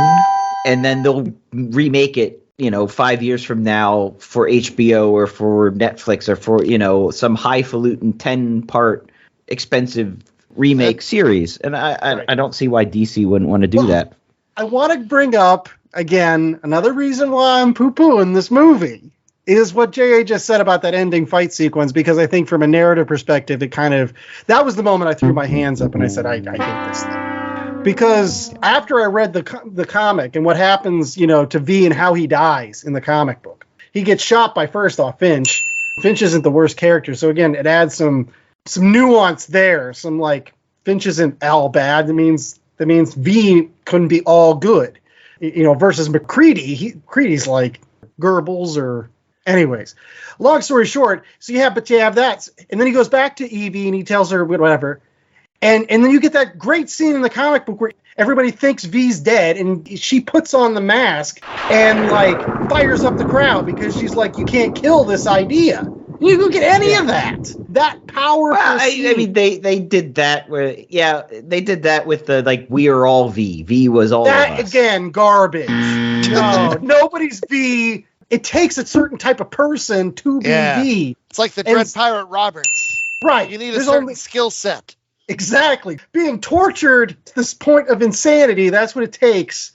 and then they'll remake it, 5 years from now for HBO or for Netflix or for, some highfalutin 10-part expensive remake series. And I don't see why DC wouldn't want to do that. I want to bring up, again, another reason why I'm poo-pooing this movie is what J.A. just said about that ending fight sequence, because I think from a narrative perspective, that was the moment I threw my hands up and I said, I hate this thing. Because after I read the comic and what happens, to V and how he dies in the comic book, he gets shot by, first off, Finch. Finch isn't the worst character. So again, it adds some nuance there. Some like, Finch isn't all bad. That means V couldn't be all good, versus McCready. Creedy's like Goebbels or... Anyways, long story short, so you have that, and then he goes back to Evie and he tells her whatever, and then you get that great scene in the comic book where everybody thinks V's dead, and she puts on the mask and like fires up the crowd because she's like, you can't kill this idea. You don't get any of that powerful. Well, I mean, they did that they did that with the like, we are all V. V was all that of us. Again, garbage. No, nobody's V. It takes a certain type of person to be V. It's like the Dread Pirate Roberts. Right. You need a certain skill set. Exactly. Being tortured to this point of insanity, that's what it takes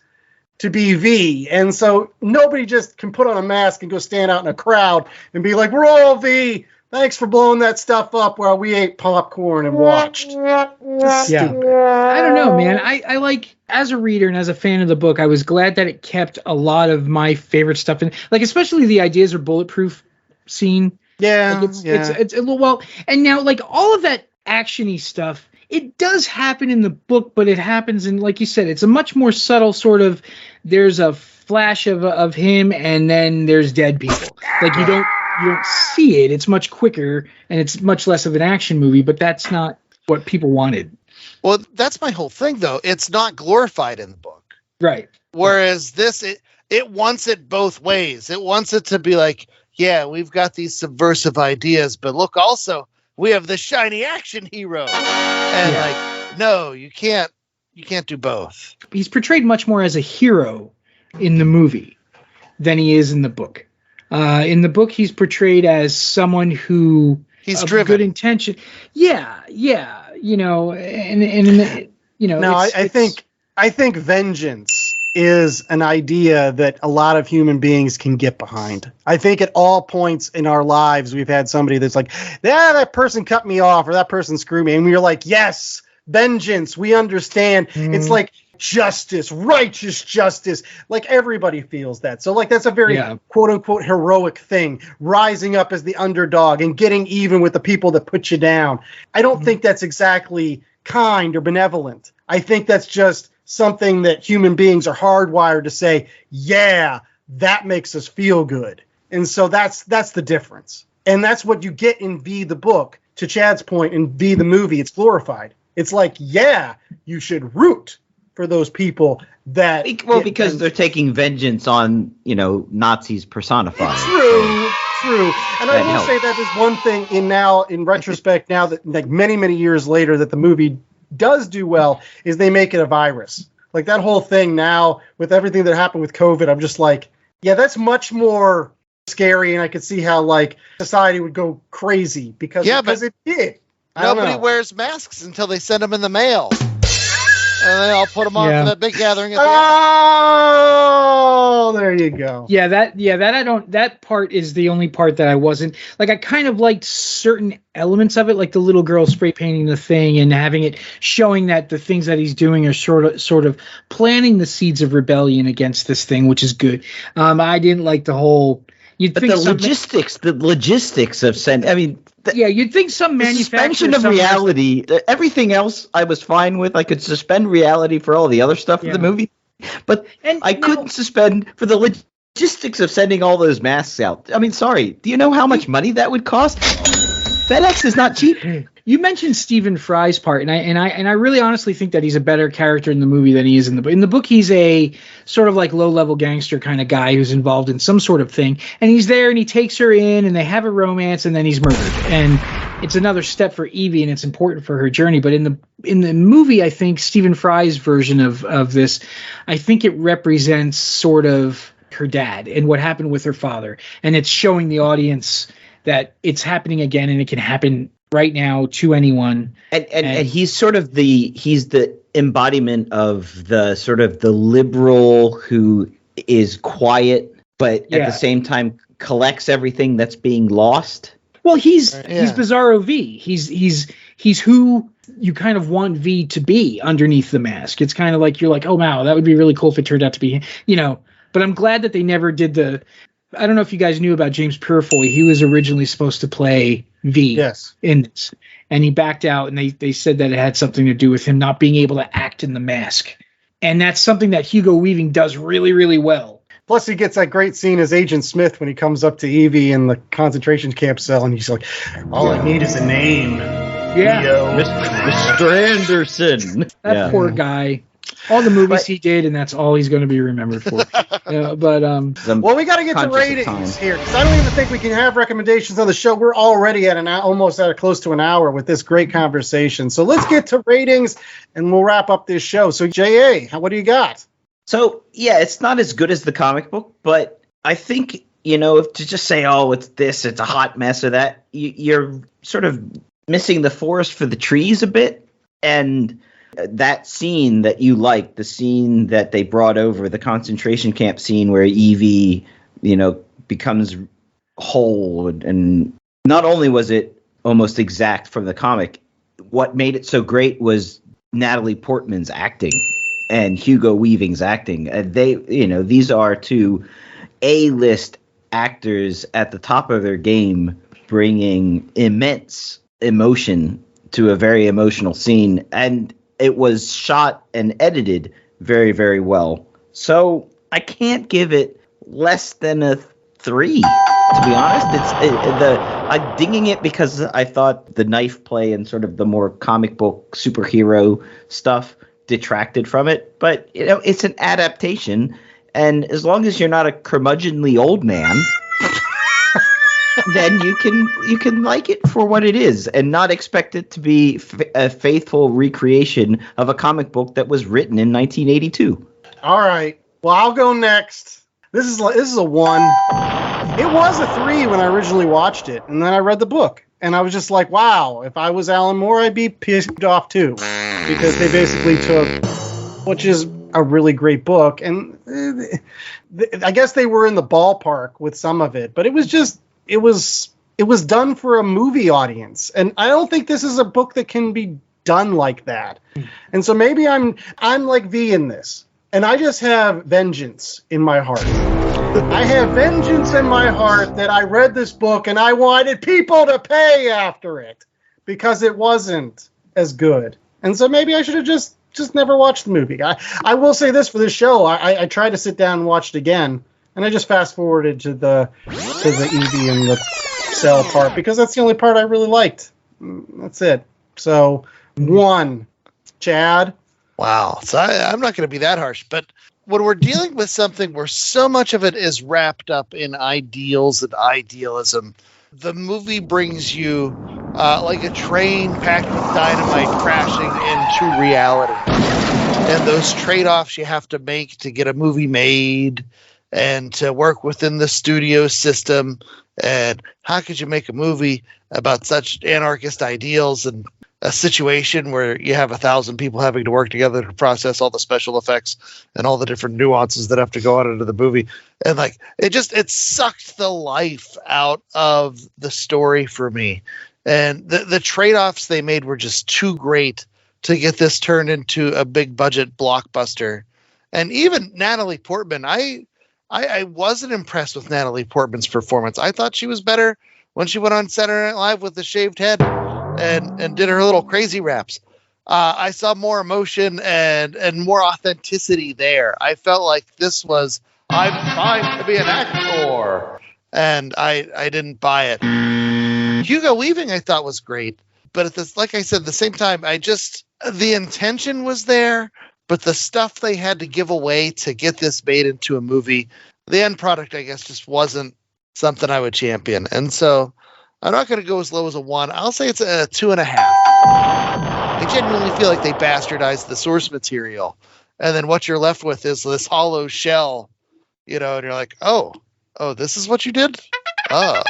to be V. And so nobody just can put on a mask and go stand out in a crowd and be like, we're all V. Thanks for blowing that stuff up while we ate popcorn and watched. Yeah. I don't know, man. I like, as a reader and as a fan of the book, I was glad that it kept a lot of my favorite stuff in, like, especially the ideas are bulletproof scene. Yeah. Like it's a little, well, and now like all of that action-y stuff, it does happen in the book, but it happens in, like you said, it's a much more subtle sort of, there's a flash of him and then there's dead people. Like you don't see it. It's much quicker and it's much less of an action movie, but that's not what people wanted. Well, that's my whole thing, though. It's not glorified in the book. Right. Whereas this, it wants it both ways. It wants it to be like, yeah, we've got these subversive ideas, but look, also, we have the shiny action hero. And like, no, you can't do both. He's portrayed much more as a hero in the movie than he is in the book. In the book, he's portrayed as someone who he's driven, good intention. Yeah. No, I think vengeance is an idea that a lot of human beings can get behind. I think at all points in our lives, we've had somebody that's like, that person cut me off or that person screwed me. And we're like, yes, vengeance. We understand. It's like justice, righteous justice. Like everybody feels that. So like, that's a very quote unquote heroic thing, rising up as the underdog and getting even with the people that put you down. I don't think that's exactly kind or benevolent. I think that's just something that human beings are hardwired to say, yeah, that makes us feel good. And so that's the difference. And that's what you get in V the book, to Chad's point, in V the movie. It's glorified. It's like, yeah, you should root for those people that... Well, because they're taking vengeance on, Nazis personified. True. And I will say that is one thing in retrospect, now that like many, many years later, that the movie does do well, is they make it a virus. Like that whole thing now with everything that happened with COVID, I'm just like, yeah, that's much more scary. And I could see how like society would go crazy because it did. Nobody wears masks until they send them in the mail. And then I'll put them on for that big gathering at the Oh, there you go. That part is the only part that I wasn't like. I kind of liked certain elements of it, like the little girl spray painting the thing and having it showing that the things that he's doing are sort of planting the seeds of rebellion against this thing, which is good. I didn't like the whole, You'd But think the logistics of sending. I mean, you'd think some the manufacturer suspension of reality. Everything else I was fine with. I could suspend reality for all the other stuff of the movie, but I couldn't suspend for the logistics of sending all those masks out. I mean, sorry. Do you know how much money that would cost? FedEx is not cheap. You mentioned Stephen Fry's part, and I really honestly think that he's a better character in the movie than he is in the book. In the book, he's a sort of like low-level gangster kind of guy who's involved in some sort of thing, and he's there and he takes her in and they have a romance and then he's murdered. And it's another step for Evie and it's important for her journey. But in the movie, I think Stephen Fry's version of this, I think it represents sort of her dad and what happened with her father, and it's showing the audience that it's happening again and it can happen right now to anyone. And he's sort of he's the embodiment of the sort of the liberal who is quiet, but at the same time collects everything that's being lost. Well, he's Bizarro V. He's who you kind of want V to be underneath the mask. It's kind of like you're like, oh wow, that would be really cool if it turned out to be, But I'm glad that they never did the. I don't know if you guys knew about James Purefoy. He was originally supposed to play V in this, and he backed out, and they said that it had something to do with him not being able to act in the mask. And that's something that Hugo Weaving does really, really well. Plus, he gets that great scene as Agent Smith when he comes up to Evie in the concentration camp cell, and he's like, all I need is a name. Yeah. Mr. Anderson. That poor guy. All the movies he did, and that's all he's going to be remembered for. Well, we got to get to ratings here, because I don't even think we can have recommendations on the show. We're already at almost at close to an hour with this great conversation. So let's get to ratings, and we'll wrap up this show. So, J.A., what do you got? So, it's not as good as the comic book, but I think, if to just say, oh, it's a hot mess or that, you're sort of missing the forest for the trees a bit, and that scene that you like, the scene that they brought over, the concentration camp scene where Evie, becomes whole, and not only was it almost exact from the comic, what made it so great was Natalie Portman's acting and Hugo Weaving's acting. These are two A-list actors at the top of their game, bringing immense emotion to a very emotional scene, and it was shot and edited very, very well. So I can't give it less than a 3, to be honest. I'm dinging it because I thought the knife play and sort of the more comic book superhero stuff detracted from it. But it's an adaptation, and as long as you're not a curmudgeonly old man, then you can like it for what it is and not expect it to be a faithful recreation of a comic book that was written in 1982. All right. Well, I'll go next. This is a 1. It was a 3 when I originally watched it, and then I read the book, and I was just like, wow, if I was Alan Moore, I'd be pissed off too, because they basically took, which is a really great book, and I guess they were in the ballpark with some of it, but it was just. It was done for a movie audience, and I don't think this is a book that can be done like that. And so maybe I'm like V in this, and I just have vengeance in my heart. I have vengeance in my heart that I read this book and I wanted people to pay after it because it wasn't as good. And so maybe I should have just never watched the movie. I will say this for this show. I tried to sit down and watch it again. And I just fast forwarded to the Evie and the cell part because that's the only part I really liked. That's it. So 1, Chad. Wow. So I'm not going to be that harsh, but when we're dealing with something where so much of it is wrapped up in ideals and idealism, the movie brings you like a train packed with dynamite crashing into reality, and those trade-offs you have to make to get a movie made. And to work within the studio system, and how could you make a movie about such anarchist ideals and a situation where you have 1,000 people having to work together to process all the special effects and all the different nuances that have to go out into the movie, and like it sucked the life out of the story for me, and the trade-offs they made were just too great to get this turned into a big budget blockbuster. And even Natalie Portman, I wasn't impressed with Natalie Portman's performance. I thought she was better when she went on Saturday Night Live with the shaved head and did her little crazy raps. I saw more emotion and more authenticity there. I felt like this was, I'm trying to be an actor, and I didn't buy it. Hugo Weaving I thought was great, but at this, like I said, at the same time, the intention was there, but the stuff they had to give away to get this made into a movie, the end product, I guess, just wasn't something I would champion. And so I'm not going to go as low as a 1. I'll say it's a 2.5. I genuinely feel like they bastardized the source material. And then what you're left with is this hollow shell, and you're like, oh, this is what you did? Oh,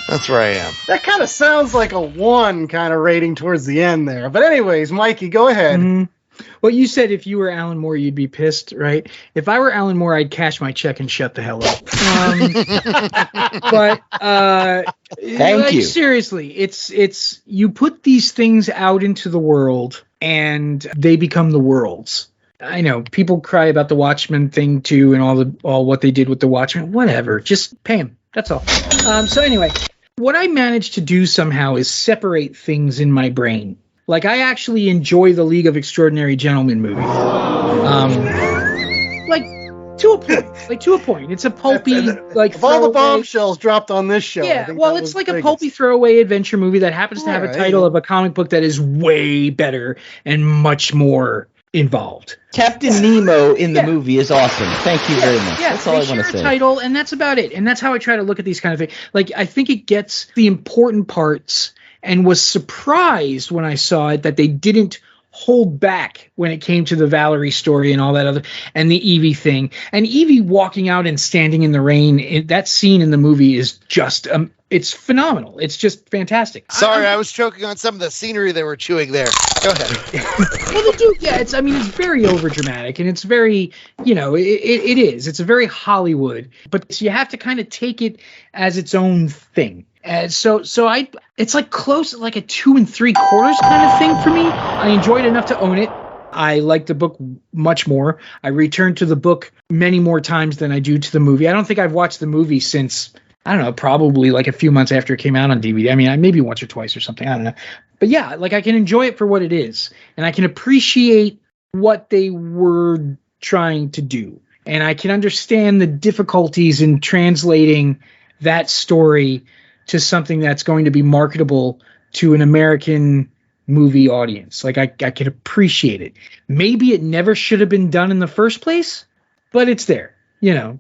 that's where I am. That kind of sounds like a 1 kind of rating towards the end there. But anyways, Mikey, go ahead. Mm-hmm. Well, you said if you were Alan Moore, you'd be pissed, right? If I were Alan Moore, I'd cash my check and shut the hell up. Thank you. Seriously, it's you put these things out into the world and they become the world's. I know people cry about the Watchmen thing too, and all what they did with the Watchmen. Whatever, just pay them. That's all. So anyway, what I managed to do somehow is separate things in my brain. Like, I actually enjoy the League of Extraordinary Gentlemen movie. To a point. It's a pulpy, like, of all the bombshells dropped on this show. Yeah, well, it's like a pulpy throwaway adventure movie that happens to have a title of a comic book that is way better and much more involved. Captain Nemo in the movie is awesome. Thank you very much. Yeah, that's all I want to say. Title, and that's about it. And that's how I try to look at these kind of things. Like, I think it gets the important parts, and was surprised when I saw it that they didn't hold back when it came to the Valerie story and all that other, and the Evie thing. And Evie walking out and standing in the rain, that scene in the movie is just, it's phenomenal. It's just fantastic. Sorry, I was choking on some of the scenery they were chewing there. Go ahead. Well, they do, yeah. It's very overdramatic, and it's very, it is. It's a very Hollywood, but you have to kind of take it as its own thing. So it's like close, like a 2 3/4 kind of thing for me. I enjoyed it enough to own it. I like the book much more. I returned to the book many more times than I do to the movie. I don't think I've watched the movie since, I don't know, probably like a few months after it came out on DVD. I mean, maybe once or twice or something. I don't know. But yeah, like, I can enjoy it for what it is. And I can appreciate what they were trying to do. And I can understand the difficulties in translating that story to something that's going to be marketable to an American movie audience. Like, I can appreciate it. Maybe it never should have been done in the first place, but it's there,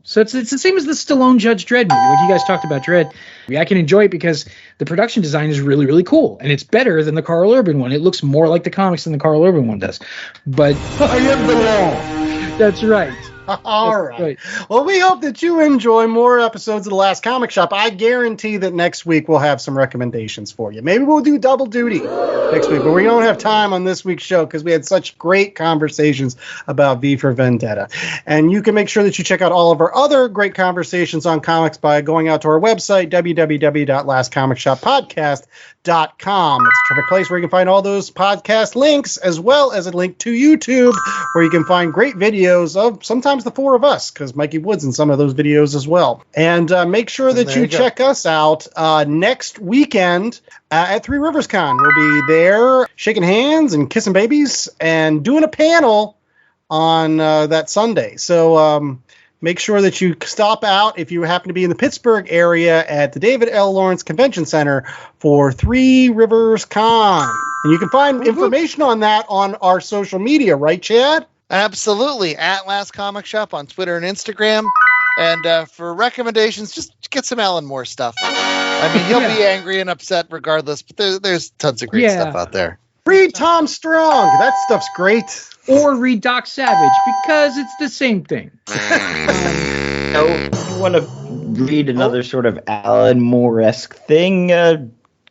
So it's the same as the Stallone Judge Dredd movie. Like, you guys talked about Dredd. I can enjoy it because the production design is really, really cool, and it's better than the Carl Urban one. It looks more like the comics than the Carl Urban one does. But I am the law. That's right. All right. Well, we hope that you enjoy more episodes of The Last Comic Shop. I guarantee that next week we'll have some recommendations for you. Maybe we'll do double duty next week, but we don't have time on this week's show because we had such great conversations about V for Vendetta. And you can make sure that you check out all of our other great conversations on comics by going out to our website, www.lastcomicshoppodcast.com. It's a terrific place where you can find all those podcast links, as well as a link to YouTube, where you can find great videos of sometimes the four of us, because Mikey Wood's in some of those videos as well. And make sure that you check us out next weekend at Three Rivers Con. We'll be there shaking hands and kissing babies and doing a panel on that Sunday. So make sure that you stop out if you happen to be in the Pittsburgh area at the David L. Lawrence Convention Center for Three Rivers Con. And you can find information on that on our social media, right, Chad? Absolutely. At Last Comic Shop on Twitter and Instagram. And for recommendations, just get some Alan Moore stuff. I mean, he'll be angry and upset regardless, but there's tons of great stuff out there. Read Tom Strong. That stuff's great. Or read Doc Savage, because it's the same thing. If you want to read another sort of Alan Moore-esque thing,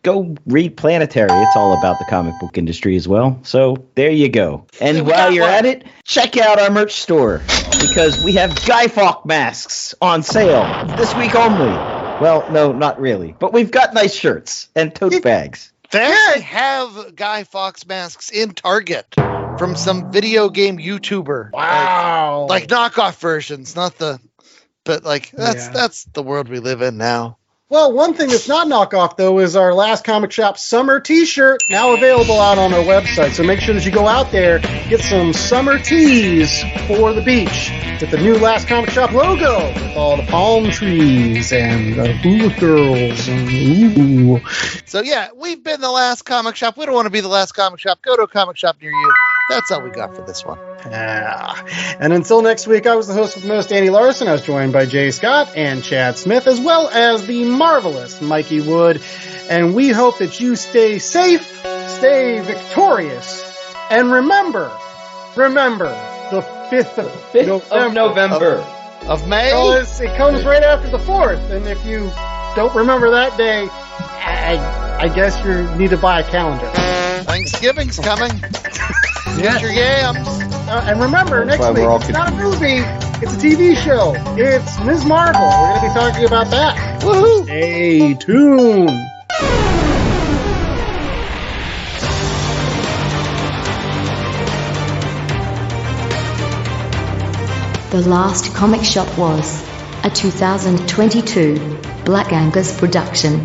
go read Planetary. It's all about the comic book industry as well. So there you go. And while you're at it, check out our merch store, because we have Guy Fawkes masks on sale this week only. Well, no, not really. But we've got nice shirts and tote bags. They actually have Guy Fawkes masks in Target from some video game YouTuber. Wow. Like knockoff versions, not the... But, like, that's the world we live in now. Well, one thing that's not knockoff, though, is our Last Comic Shop summer t-shirt, now available out on our website. So make sure that you go out there, get some summer tees for the beach with the new Last Comic Shop logo, with all the palm trees and the hula girls. And ooh. So, yeah, we've been the Last Comic Shop. We don't want to be the Last Comic Shop. Go to a comic shop near you. That's all we got for this one. And until next week, I was the host with the most, Andy Larson. I was joined by Jay Scott and Chad Smith, as well as the marvelous Mikey Wood. And we hope that you stay safe, stay victorious, and remember, the 5th of November. Of May? Because it comes right after the 4th, and if you don't remember that day, I guess you need to buy a calendar. Thanksgiving's coming. Get your yams. And remember, next week, it's not a movie, it's a TV show. It's Ms. Marvel. We're going to be talking about that. Woohoo! Stay tuned. The Last Comic Shop was a 2022 Black Angus production.